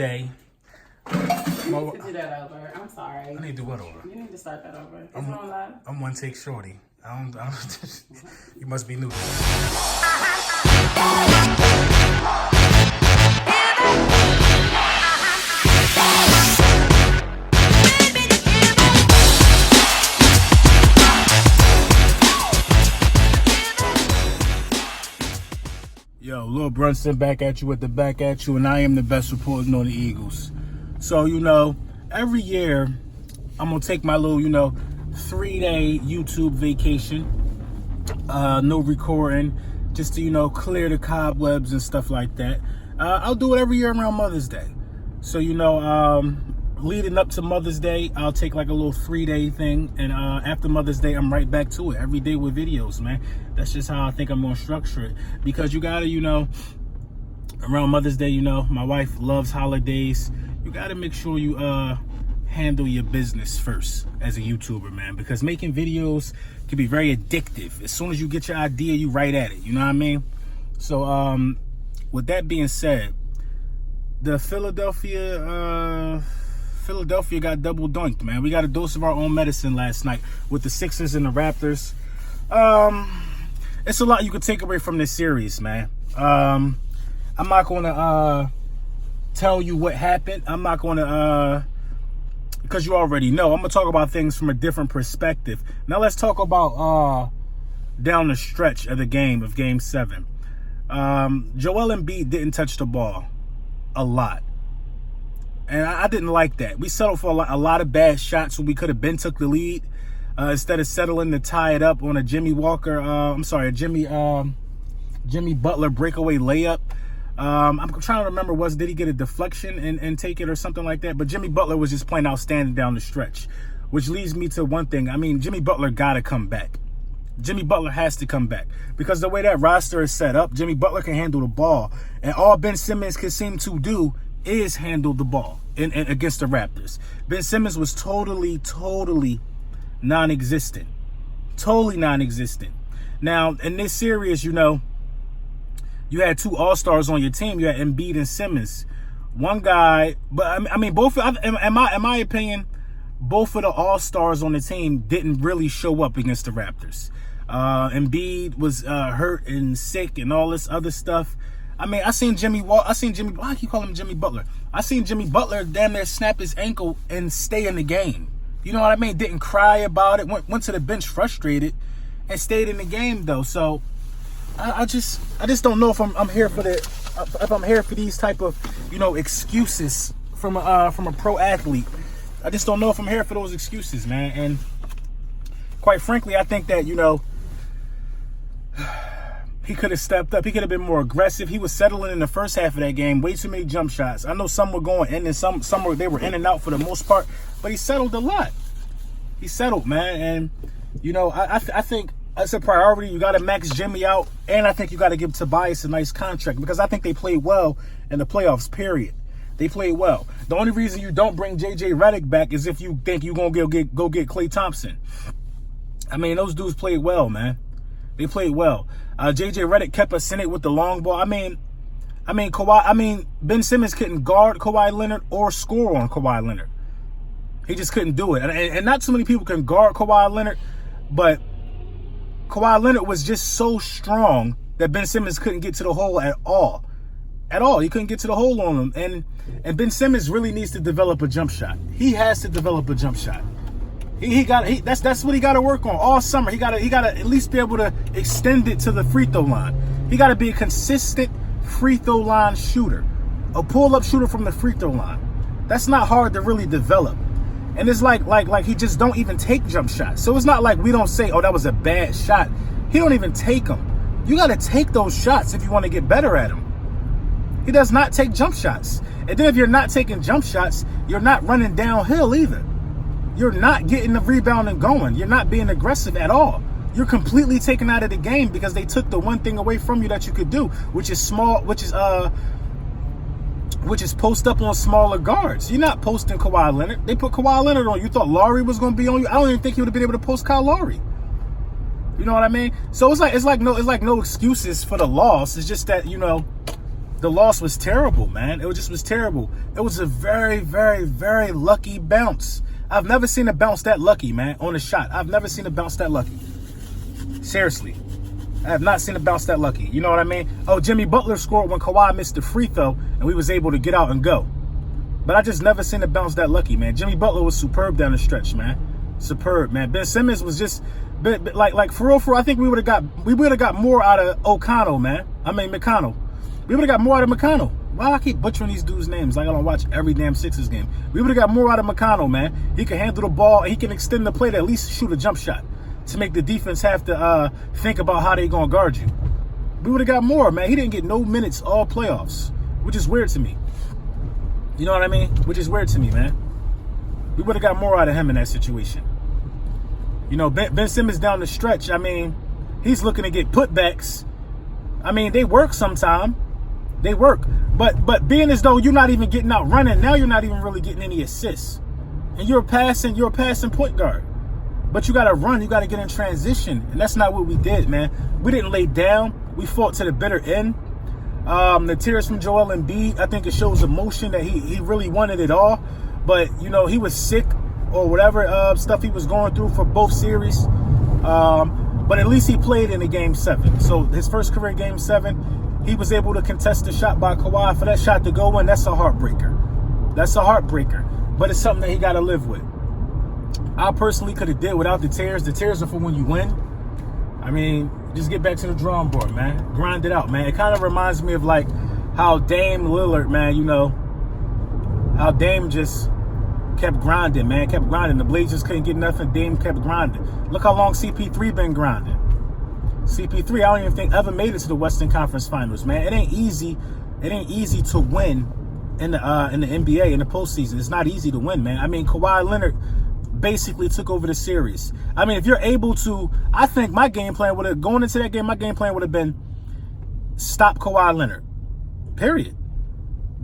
Day. You need to do that over. I'm sorry. I need to do what over? You need to start that over. I'm one take shorty. I don't you must be new. Yo, Lil Brunson back at you with the back at you, and I am the best reporting on the Eagles. So, every year I'm gonna take my little, 3-day YouTube vacation. No recording, just to, clear the cobwebs and stuff like that. I'll do it every year around Mother's Day. So, leading up to Mother's Day, I'll take like a little 3-day thing, and after Mother's Day, I'm right back to it every day with videos, man. That's just how I think I'm gonna structure it, because you gotta, around Mother's Day, my wife loves holidays. You gotta make sure you handle your business first as a YouTuber, man, because making videos can be very addictive. As soon as you get your idea, you right at it, you know what I mean? So with that being said, the Philadelphia got double doinked, man. We got a dose of our own medicine last night with the Sixers and the Raptors. It's a lot you could take away from this series, man. I'm not gonna tell you what happened. I'm not gonna because you already know. I'm gonna talk about things from a different perspective. Now let's talk about down the stretch of the game of Game 7. Joel Embiid didn't touch the ball a lot. And I didn't like that. We settled for a lot of bad shots when we could have took the lead. Instead of settling to tie it up on a Jimmy Butler breakaway layup. I'm trying to remember, did he get a deflection and take it or something like that? But Jimmy Butler was just playing outstanding down the stretch, which leads me to one thing. I mean, Jimmy Butler got to come back. Jimmy Butler has to come back, because the way that roster is set up, Jimmy Butler can handle the ball. And all Ben Simmons can seem to do is handle the ball in against the Raptors. Ben Simmons was totally non-existent. Totally non-existent. Now, in this series, you had two all-stars on your team. You had Embiid and Simmons. One guy, but I mean, both. In my opinion, both of the all-stars on the team didn't really show up against the Raptors. Embiid was hurt and sick and all this other stuff. I mean, I seen Jimmy. Why I keep calling him Jimmy Butler? I seen Jimmy Butler damn near snap his ankle and stay in the game. You know what I mean? Didn't cry about it. Went to the bench frustrated and stayed in the game though. So I just don't know if I'm here for these type of excuses from a pro athlete. I just don't know if I'm here for those excuses, man. And quite frankly, I think that he could have stepped up. He could have been more aggressive. He was settling in the first half of that game. Way too many jump shots. I know some were going in and some they were in and out for the most part. But he settled a lot. He settled, man. And, I think it's a priority. You got to max Jimmy out. And I think you got to give Tobias a nice contract, because I think they played well in the playoffs, period. They played well. The only reason you don't bring J.J. Redick back is if you think you're going to go get Klay Thompson. I mean, those dudes played well, man. They played well. J.J. Redick kept us in it with the long ball. I mean, Ben Simmons couldn't guard Kawhi Leonard or score on Kawhi Leonard. He just couldn't do it. And not too many people can guard Kawhi Leonard, but Kawhi Leonard was just so strong that Ben Simmons couldn't get to the hole at all. At all. He couldn't get to the hole on him. And Ben Simmons really needs to develop a jump shot. He has to develop a jump shot. That's what he got to work on all summer. He got to at least be able to extend it to the free throw line. He got to be a consistent free throw line shooter, a pull-up shooter from the free throw line. That's not hard to really develop. And it's like he just don't even take jump shots. So it's not like we don't say, oh, that was a bad shot. He don't even take them. You got to take those shots if you want to get better at them. He does not take jump shots. And then if you're not taking jump shots, you're not running downhill either. You're not getting the rebound and going. You're not being aggressive at all. You're completely taken out of the game because they took the one thing away from you that you could do, which is post up on smaller guards. You're not posting Kawhi Leonard. They put Kawhi Leonard on you. Thought Lowry was going to be on you. I don't even think he would have been able to post Kyle Lowry. You know what I mean? So it's like no excuses for the loss. It's just that, the loss was terrible, man. It just was terrible. It was a very, very, very lucky bounce. I've never seen a bounce that lucky, man, on a shot. I've never seen a bounce that lucky. Seriously. I have not seen a bounce that lucky. You know what I mean? Oh, Jimmy Butler scored when Kawhi missed the free throw, and we was able to get out and go. But I just never seen a bounce that lucky, man. Jimmy Butler was superb down the stretch, man. Superb, man. Ben Simmons was just like for real. I think we would have got more out of McConnell, man. We would have got more out of McConnell. Why I keep butchering these dudes' names like I don't watch every damn Sixers game? We would have got more out of McConnell, man. He can handle the ball. He can extend the play to at least shoot a jump shot to make the defense have to think about how they gonna guard you. We would have got more, man. He didn't get no minutes all playoffs, which is weird to me. You know what I mean? Which is weird to me, man. We would have got more out of him in that situation. You know, Ben Simmons down the stretch, I mean, he's looking to get putbacks. I mean, they work sometime. They work. But being as though you're not even getting out running, now you're not even really getting any assists. And you're a passing point guard. But you got to run. You got to get in transition. And that's not what we did, man. We didn't lay down. We fought to the bitter end. The tears from Joel Embiid, I think it shows emotion that he really wanted it all. But, you know, he was sick or whatever stuff he was going through for both series. But at least he played in the Game 7. So his first career Game 7, he was able to contest the shot by Kawhi. For that shot to go in, that's a heartbreaker. That's a heartbreaker. But it's something that he got to live with. I personally could have did without the tears. The tears are for when you win. I mean, just get back to the drawing board, man. Grind it out, man. It kind of reminds me of like how Dame Lillard, man, you know, how Dame just kept grinding, man. Kept grinding. The Blazers couldn't get nothing. Dame kept grinding. Look how long CP3 been grinding. CP3, I don't even think ever made it to the Western Conference Finals, man. It ain't easy. It ain't easy to win in the NBA in the postseason. It's not easy to win, man. I mean, Kawhi Leonard basically took over the series. I mean, if you're able to, I think my game plan would have, going into that game, my game plan would have been stop Kawhi Leonard. Period.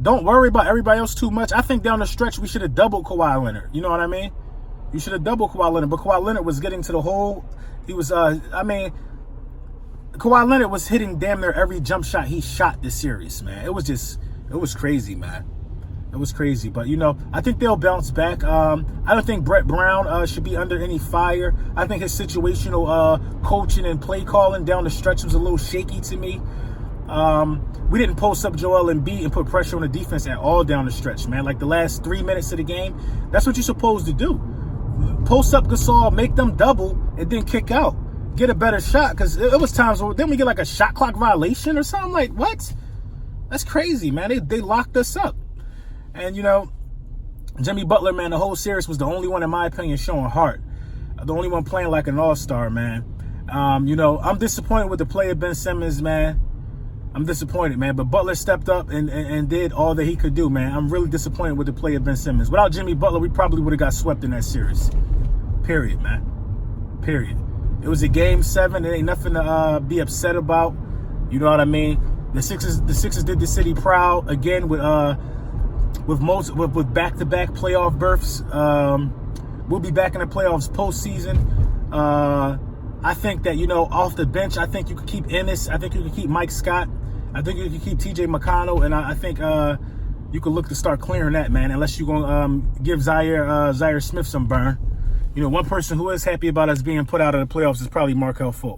Don't worry about everybody else too much. I think down the stretch, we should have doubled Kawhi Leonard. You know what I mean? You should have doubled Kawhi Leonard. But Kawhi Leonard was getting to the hole. He was, Kawhi Leonard was hitting damn near every jump shot he shot this series, man. It was crazy, man. It was crazy. But, you know, I think they'll bounce back. I don't think Brett Brown should be under any fire. I think his situational coaching and play calling down the stretch was a little shaky to me. We didn't post up Joel Embiid and put pressure on the defense at all down the stretch, man. Like the last 3 minutes of the game, that's what you're supposed to do. Post up Gasol, make them double, and then kick out. Get a better shot, because it was times where then we get like a shot clock violation or something. Like, what? That's crazy, man. They locked us up. And, you know, Jimmy Butler, man, the whole series was the only one, in my opinion, showing heart. The only one playing like an all-star, man. You know, I'm disappointed with the play of Ben Simmons, man. I'm disappointed, man. But Butler stepped up and did all that he could do, man. I'm really disappointed with the play of Ben Simmons. Without Jimmy Butler, we probably would have got swept in that series. Period, man. Period. It was a Game 7. It ain't nothing to be upset about. You know what I mean? The Sixers did the city proud again with back-to-back playoff berths. We'll be back in the playoffs postseason. I think that, you know, off the bench, I think you could keep Ennis. I think you could keep Mike Scott. I think you could keep TJ McConnell. And I think you could look to start clearing that, man, unless you're going to give Zaire Smith some burn. You know, one person who is happy about us being put out of the playoffs is probably Markelle Fultz.